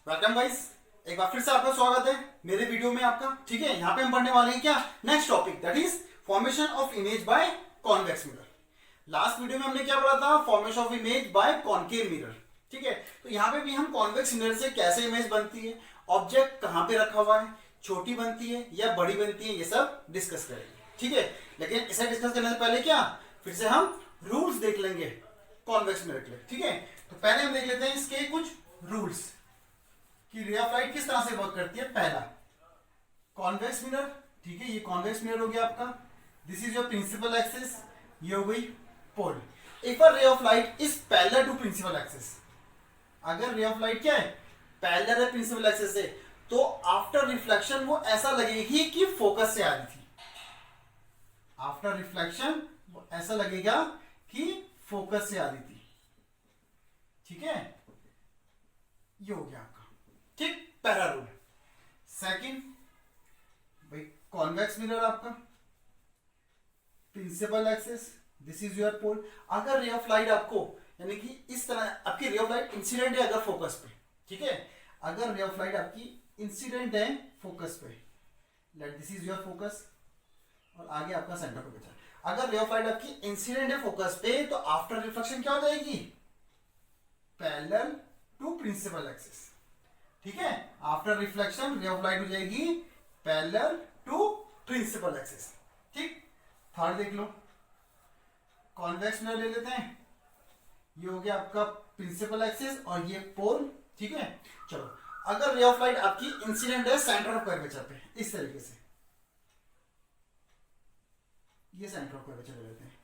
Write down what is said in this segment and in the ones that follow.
Welcome guys, एक बार फिर से आपका स्वागत है मेरे वीडियो में आपका। ठीक है, यहाँ पे हम पढ़ने वाले हैं क्या, next topic that is formation of image by convex mirror. Last video में हमने क्या पढ़ा था, formation of image by concave mirror. ठीक है, तो यहाँ पे भी हम कॉन्वेक्स मिरर से कैसे इमेज बनती है, ऑब्जेक्ट कहाँ पे रखा हुआ है, छोटी बनती है या बड़ी बनती है, ये सब डिस्कस करेंगे। ठीक है, लेकिन इसे डिस्कस करने से पहले क्या, फिर से हम रूल्स देख लेंगे कॉन्वेक्स मिरर के लिए। ठीक है, तो पहले हम देख लेते हैं इसके कुछ रूल्स कि रे ऑफ लाइट किस तरह से वर्क करती है। पहला, कॉन्वेक्स मिरर। ठीक है, ये कॉन्वेक्स मिरर हो गया आपका, this is your principal axis, ये हो गई पोल। एक बार ray of light is parallel to principal axis, अगर रे ऑफ लाइट क्या है, पैरेलल है प्रिंसिपल एक्सिस से, तो आफ्टर रिफ्लेक्शन वो ऐसा लगेगी कि फोकस से आ रही थी। आफ्टर रिफ्लेक्शन वो ऐसा लगेगा कि फोकस से आ रही थी। ठीक है, ये हो गया आपका। ठीक, पहला रूल। सेकंड, भाई कॉन्वेक्स मिरर आपका, principal axis, this is your pole. अगर रे ऑफ लाइट आपको, यानी कि इस तरह आपकी रे ऑफ लाइट इंसिडेंट है अगर फोकस पे, ठीक है, अगर रे ऑफ लाइट आपकी इंसिडेंट है फोकस पे, let this is your focus और आगे आपका सेंटर पे बचा। अगर रे ऑफ लाइट आपकी इंसिडेंट है फोकस पे, तो आफ्टर रिफ्लेक्शन क्या हो जाएगी, पैरेलल टू प्रिंसिपल एक्सिस। ठीक है, after reflection ray of light हो जाएगी पैरेलल टू प्रिंसिपल एक्सिस। ठीक, थर्ड देख लो, कॉन्वेक्स मिरर ले लेते हैं, ये हो गया आपका प्रिंसिपल एक्सिस और ये पोल। ठीक है, चलो अगर रे ऑफ लाइट आपकी इंसिडेंट है सेंटर ऑफ कर्वेचर पे, इस तरीके से, ये सेंटर ऑफ कर्वेचर ले लेते हैं,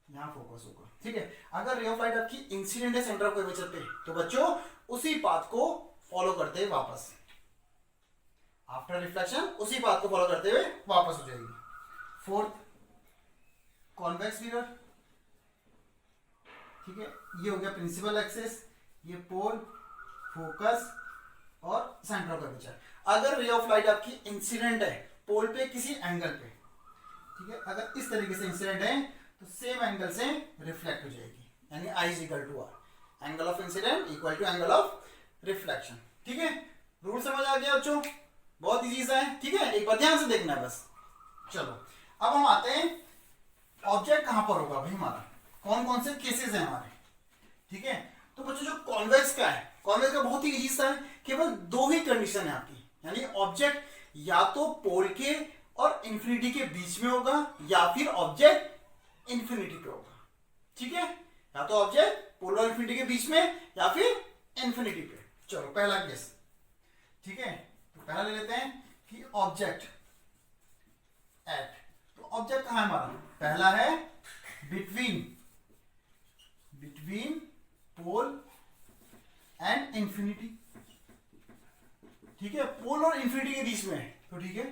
यहां फोकस होगा। ठीक है, अगर रे ऑफ लाइट आपकी इंसिडेंट है सेंटर ऑफ कर्वेचर पे, तो बच्चों उसी पाथ को फॉलो करते हुए वापस, आफ्टर रिफ्लेक्शन उसी पाथ को फॉलो करते हुए वापस हो जाएगी। Fourth, convex mirror. ठीक है, ये हो गया प्रिंसिपल एक्सिस, ये पोल, फोकस और सेंटर ऑफ कर्वेचर। अगर रे ऑफ लाइट आपकी इंसिडेंट है पोल पे किसी एंगल पे, ठीक है, अगर इस तरीके से इंसिडेंट है तो सेम एंगल से रिफ्लेक्ट हो जाएगी, यानी i is equal to r, angle of incident equal to angle of reflection. ठीक है, रूल समझ आ गया बच्चों, बहुत इजी सा है। ठीक है, एक बार ध्यान से देखना है बस। चलो अब हम आते हैं, ऑब्जेक्ट कहां पर होगा भाई हमारा, कौन कौन से केसेस हैं हमारे। ठीक है, तो बच्चों जो कॉन्वेक्स का है, कॉन्वेक्स का बहुत ही इजी सा है, केवल दो ही कंडीशन है आपकी, यानी ऑब्जेक्ट या तो पोल के और इंफिनिटी के बीच में होगा या फिर ऑब्जेक्ट इंफिनिटी पे होगा। ठीक है, या तो ऑब्जेक्ट पोल और इंफिनिटी के बीच में या फिर इंफिनिटी पे। चलो पहला केस, ठीक है, तो पहला ले लेते हैं कि ऑब्जेक्ट एट, तो ऑब्जेक्ट कहां है हमारा, पहला है बिटवीन पोल एंड इंफिनिटी। ठीक है, पोल और इंफिनिटी के बीच में है, तो ठीक है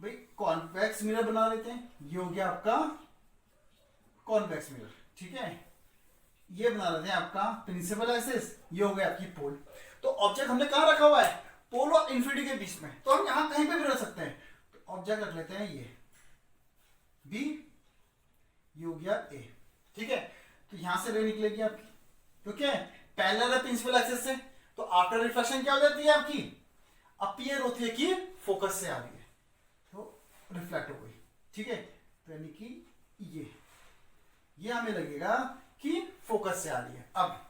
भाई कॉन्वेक्स मिरर बना लेते हैं, ये हो गया आपका कॉन्वेक्स मिरर। ठीक है, ये बना लेते हैं आपका प्रिंसिपल एक्सिस, ये हो गया आपकी पोल। तो ऑब्जेक्ट हमने कहां रखा हुआ है, पोल और इंफिनिटी के बीच में, तो हम यहां कहीं पे भी रख सकते हैं। तो ऑब्जेक्ट रख लेते हैं ये बी, ये हो गया ए। ठीक है, तो यहां से रे निकलेगी आपकी, तो क्या है, पैरेलल है प्रिंसिपल एक्सिस से, तो आफ्टर रिफ्लेक्शन क्या हो जाती है आपकी, अपीयर होती है कि फोकस से आ रही है, तो रिफ्लेक्ट हो गई। ठीक है, तो यानी कि ये हमें लगेगा कि फोकस से आ रही है। अब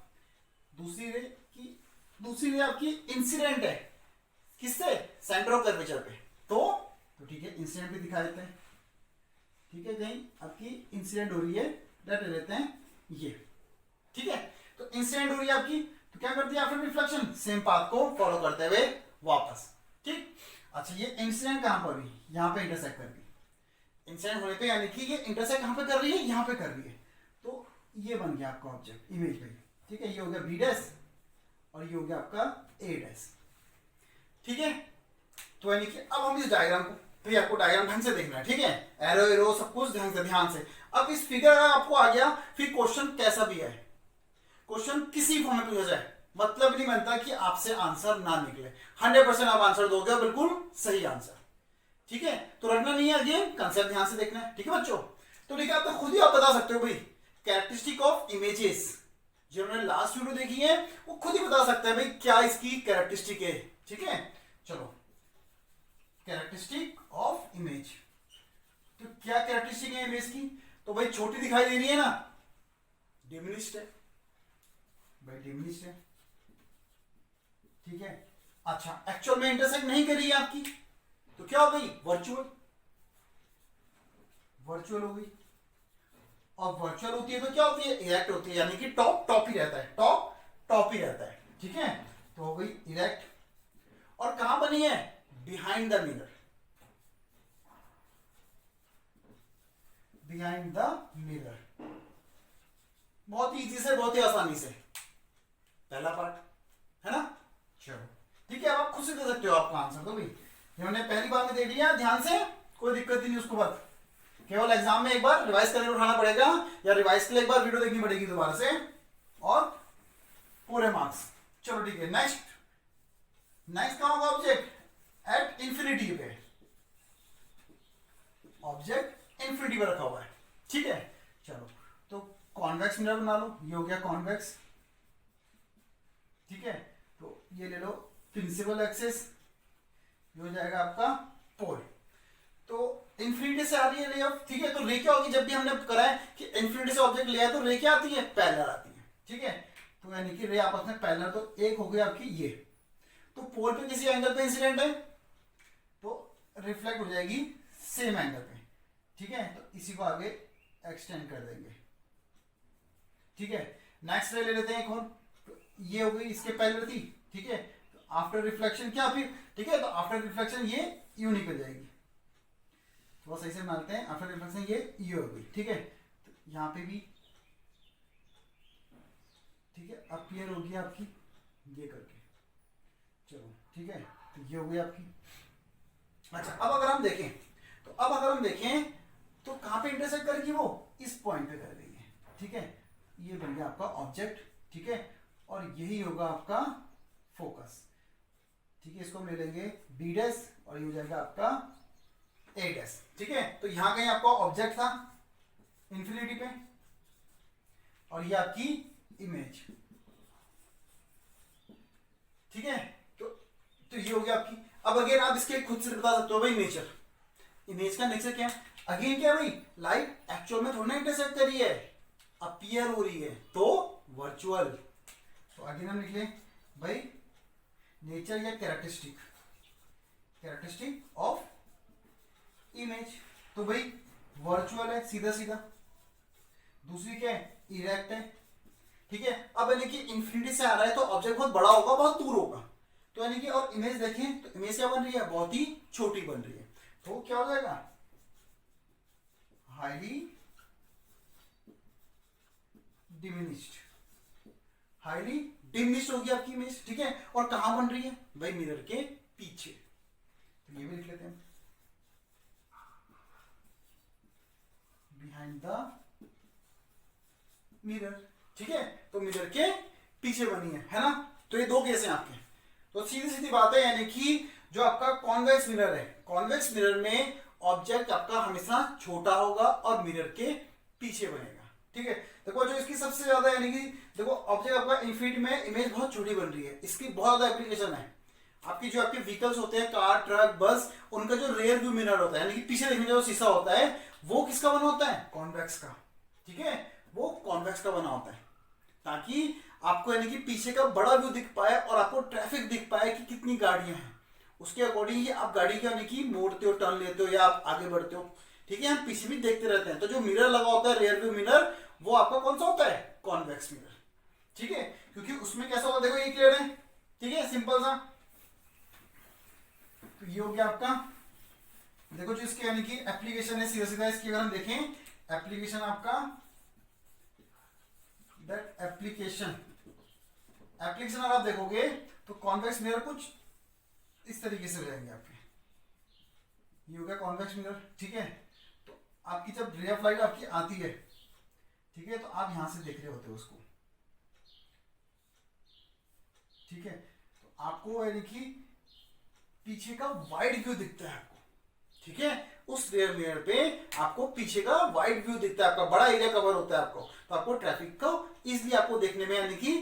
दूसरी रे आपकी इंसिडेंट है किससे, सेंटर ऑफ कर्वेचर पे, तो ठीक है इंसिडेंट पे दिखा देते हैं। ठीक है, कहीं आपकी इंसिडेंट हो रही है, ले लेते हैं ये। ठीक है, तो इंसिडेंट हो रही है आपकी, तो क्या करती है आफ्टर रिफ्लेक्शन, सेम पाथ को फॉलो करते हुए वापस। ठीक, अच्छा ये इंसिडेंट कहां पर हुई, यहां पे इंटरसेक्ट कर रही है, इंसिडेंट होने पे यानी कि ये इंटरसेक्ट कहां पे कर रही है, यहां पे कर रही है, तो ये बन गया आपका ऑब्जेक्ट इमेज पे। ठीक है, ये हो गया बी डैश और ये हो गया आपका ए डैश। ठीक है, तो यानी कि अब हम इस डायग्राम को, तो आपको डायग्राम ढंग से देखना है। ठीक है, एरो एरो सब कुछ ढंग से ध्यान से। अब इस फिगर आपको आ गया, फिर क्वेश्चन कैसा भी है, क्वेश्चन किसी फॉर्म में पूछा जाए, मतलब नहीं बनता कि आपसे आंसर ना निकले, 100% आप आंसर दोगे, बिल्कुल सही आंसर। ठीक है, तो रखना नहीं है, अगेन कंसेप्ट ध्यान से देखना है। ठीक है बच्चों, तो ठीक है, आप तो खुद ही आप बता सकते हो भाई, कैरेक्टरिस्टिक ऑफ इमेजेस, जिन्होंने लास्ट वीडियो देखी है वो खुद ही बता सकता है भाई क्या इसकी कैरेक्टरिस्टिक है, ठीक है, चलो कैरेक्टरिस्टिक ऑफ इमेज। तो क्या कैरेक्टरिस्टिक है इमेज की? तो भाई छोटी दिखाई दे रही है ना, डिमिनिश्ड है भाई, डिमिनिश्ड है, ठीक है। अच्छा, एक्चुअल में इंटरसेक्ट नहीं कर रही है आपकी, तो क्या हो गई? वर्चुअल, वर्चुअल हो गई। और वर्चुअल होती है तो क्या होती है? इरेक्ट होती है, यानी कि टॉप टॉप ही रहता है, टॉप टॉप ही रहता है, ठीक है। तो हो गई इरेक्ट। और कहां बनी है? Behind the mirror, behind the mirror. बहुत ही इजी से, बहुत ही आसानी से, पहला पार्ट है ना। चलो ठीक है, अब आप खुद से दे सकते हो आपका आंसर। तो भाई हमने पहली बार में देख लिया, ध्यान से, कोई दिक्कत ही नहीं। उसको बाद केवल एग्जाम में एक बार रिवाइज करके उठाना पड़ेगा, या रिवाइज के लिए एक बार वीडियो देखनी पड़ेगी दोबारा से, और पूरे मार्क्स। चलो ठीक है, नेक्स्ट नेक्स्ट कहां होगा? ऑब्जेक्ट एट इंफिनिटी पे, ऑब्जेक्ट इंफिनिटी पे रखा हुआ है, ठीक है। चलो तो कॉन्वेक्स मिरर बना लो, ये हो गया कॉन्वेक्स, ठीक है। तो ये ले लो प्रिंसिपल एक्सिस, ये हो जाएगा आपका पोल। तो इंफिनिटी से आ रही है रे अब, ठीक है। तो रे क्या होगी? जब भी हमने करा है कि इंफिनिटी से ऑब्जेक्ट लिया है तो रे क्या आती है? पैरेलल आती है, ठीक है। तो यानी कि रे आपस में पैरेलल, तो एक हो गई आपकी ये। तो पोल पे किसी एंगल पे इंसिडेंट है तो रिफ्लेक्ट हो जाएगी सेम एंगल पे, ठीक है। तो इसी को आगे एक्सटेंड कर देंगे, ठीक है। नेक्स्ट रे ले लेते हैं एक और, तो ये हो गई इसके पैरेलल थी, ठीक है। तो आफ्टर रिफ्लेक्शन क्या फिर, ठीक है। तो आफ्टर रिफ्लेक्शन ये यू निकल जाएगी, थोड़ा सही से मानते हैं। आफ्टर रिफ्लेक्शन ये हो गई, ठीक है। तो यहाँ पे भी, ठीक है, अपीयर होगी आपकी ये करके, चलो ठीक है। तो ये हो गई आपकी। अच्छा, अब अगर हम देखें, तो अब अगर हम देखें तो कहां पे इंटरसेक्ट करेगी? वो इस पॉइंट पे कर रही है, ठीक है। ये बन गया आपका ऑब्जेक्ट, ठीक है। और यही होगा आपका फोकस, ठीक है। इसको मिलेंगे बी डैश, और ये हो जाएगा आपका ए डैश, ठीक है। तो यहां कहीं आपका ऑब्जेक्ट था इंफिनिटी पे, और ये आपकी इमेज, ठीक है। तो ये हो गया आपकी। अब अगेन आप इसके खुद से बता सकते हो भाई नेचर, इमेज का नेचर क्या है? अगेन क्या है भाई? लाइट एक्चुअल में थोड़ा इंटरसेक्ट कर रही है, अपीयर हो रही है, तो वर्चुअल। तो अगेन हम लिख लें भाई नेचर या कैरेक्टरिस्टिक, कैरेक्टरिस्टिक ऑफ इमेज। तो भाई वर्चुअल है, सीधा सीधा। दूसरी क्या है? इरेक्ट है, ठीक है। अब यानी कि इंफिनिटी से आ रहा है तो ऑब्जेक्ट बहुत बड़ा होगा, बहुत दूर होगा, तो यानी कि, और इमेज देखें तो इमेज क्या बन रही है? बहुत ही छोटी बन रही है। तो क्या हो जाएगा? हाईली डिमिनिश्ड, हाईली डिमिनिश्ड होगी आपकी इमेज, ठीक है। और कहां बन रही है भाई? मिरर के पीछे। तो ये भी लिख लेते हैं, बिहाइंड द मिरर, ठीक है। तो मिरर के पीछे बनी है ना। तो ये दो केस हैं आपके। तो सीधी सीधी बात है, यानी कि जो आपका कॉन्वेक्स मिरर है, कॉन्वेक्स मिरर में ऑब्जेक्ट आपका हमेशा छोटा होगा और मिरर के पीछे बनेगा, ठीक है। देखो जो इसकी सबसे ज्यादा, यानी कि देखो ऑब्जेक्ट आपका इंफिनिटी में इमेज बहुत छोटी बन रही है, इसकी बहुत ज्यादा एप्लीकेशन है। आपकी जो आपके व्हीकल्स होते हैं, कार, ट्रक, बस, उनका जो रेयर व्यू मिरर होता है, यानी कि पीछे देखने का जो शीशा होता है, वो किसका बना होता है? कॉन्वेक्स का, ठीक है। वो कॉन्वेक्स का बना होता है, ताकि आपको यानी कि पीछे का बड़ा व्यू दिख पाए और आपको ट्रैफिक दिख पाए कि कितनी गाड़ियां हैं। उसके अकॉर्डिंग ही आप गाड़ी का यानी कि मोड़ते हो, टर्न लेते हो, या आप आगे बढ़ते हो, ठीक है। हम पीछे भी देखते रहते हैं। तो जो मिरर लगा होता है, रेयर व्यू मिरर, वो आपका कौन सा होता है? कॉन्वेक्स मिरर, ठीक है। क्योंकि उसमें कैसा होता है, देखो ये क्लियर है, ठीक है, सिंपल सा। तो ये हो गया आपका। देखो जो इसके यानी कि एप्लीकेशन है, सीधा सीधा इसकी अगर हम देखें एप्लीकेशन आपका, दैट एप्लीकेशन अगर आप देखोगे तो कॉन्वेक्स मिरर कुछ इस तरीके से हो जाएंगे आपके। ये हो गया कॉन्वेक्स मिरर, ठीक है। तो आपकी जब रे ऑफ लाइट आपकी आती है, ठीक है, तो आप यहां से देख रहे होते हो उसको, ठीक है। तो आपको यानी कि पीछे का वाइड व्यू दिखता है आपको, ठीक है। उस रेयर मिरर पे आपको पीछे का वाइड व्यू दिखता है, आपका बड़ा एरिया कवर होता है आपको, तो आपको ट्रैफिक को इजीली आपको देखने में यानी कि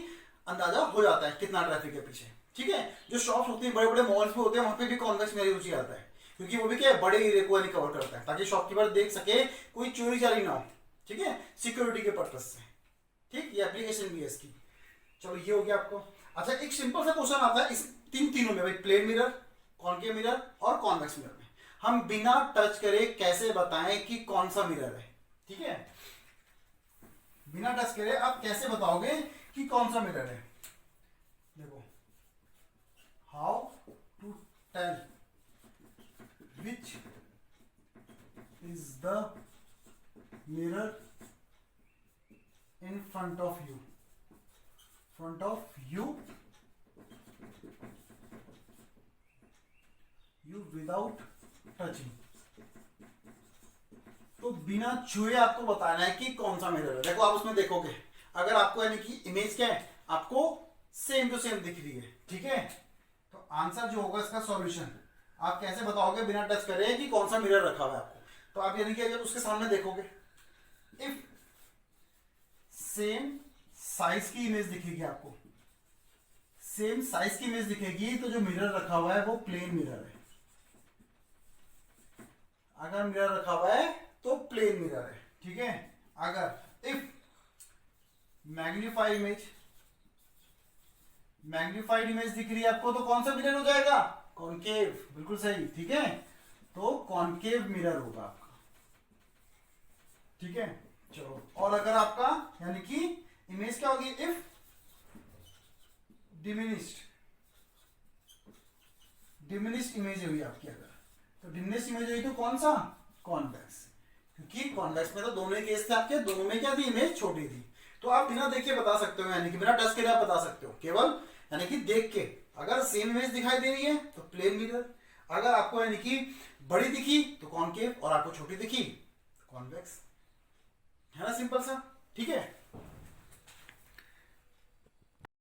अंदाजा हो जाता है कितना ट्रैफिक है पीछे। ठीक है, जो शॉप्स होती हैं बड़े बड़े मॉल्स में होते हैं वहां पे भी कॉन्वेक्स मिरर यूज किया जाता है, क्योंकि वो भी क्या है, बड़े एरिया को कवर करता है, ताकि शॉपकीपर देख सके, कोई चोरी चारी ना हो। ठीक है, सिक्योरिटी के पर्पज से। ठीक, ये एप्लीकेशन भी है इसकी। चलो ये हो गया आपको। अच्छा, एक सिंपल सा क्वेश्चन आता है इस तीनों में भाई, प्लेन मिरर, कॉनकेव मिरर और कॉन्वेक्स मिरर में, हम बिना टच करे कैसे बताएं कि कौन सा मिरर है। ठीक है, बिना टच करे आप कैसे बताओगे कि कौन सा मिरर है। देखो, how to tell which is the mirror in front of you, front of you without touching. तो बिना छुए आपको बताना है कि कौन सा मिरर है। देखो, आप उसमें देखोगे, अगर आपको यानी कि इमेज क्या है, आपको सेम टू सेम दिख रही है। ठीक है, तो आंसर जो होगा इसका सॉल्यूशन, आप कैसे बताओगे बिना टच करे कि कौन सा मिरर रखा हुआ है आपको। तो आप यानी कि अगर उसके सामने देखोगे, इफ सेम साइज की इमेज दिखेगी आपको, सेम साइज की इमेज दिखेगी, तो जो मिरर रखा हुआ है वो प्लेन मिरर है। अगर मिरर रखा हुआ है तो प्लेन मिरर है। ठीक है, अगर इफ मैग्नीफाइड इमेज दिख रही है आपको, तो कौन सा मिरर हो जाएगा, कॉनकेव। बिल्कुल सही। ठीक है, तो कॉनकेव मिरर होगा आपका। ठीक है, चलो, और अगर आपका यानी कि इमेज क्या होगी, इफ डिमिनिश्ड इमेज हुई आपकी, अगर तो डिमिनिश्ड इमेज हुई तो कौन सा, कॉन्वेक्स, क्योंकि कॉन्वेक्स में तो दोनों ही केस थे आपके, दोनों में क्या थी, इमेज छोटी थी। तो आप बिना देखे बता सकते हो, यानी कि बिना टच करे आप बता सकते हो, केवल यानी कि देख के। अगर सेम इमेज दिखाई दे रही है तो प्लेन मिरर, अगर आपको यानी कि बड़ी दिखी तो कॉनकेव, और आपको छोटी दिखी तो कॉन्वेक्स। है ना, सिंपल सा। ठीक है।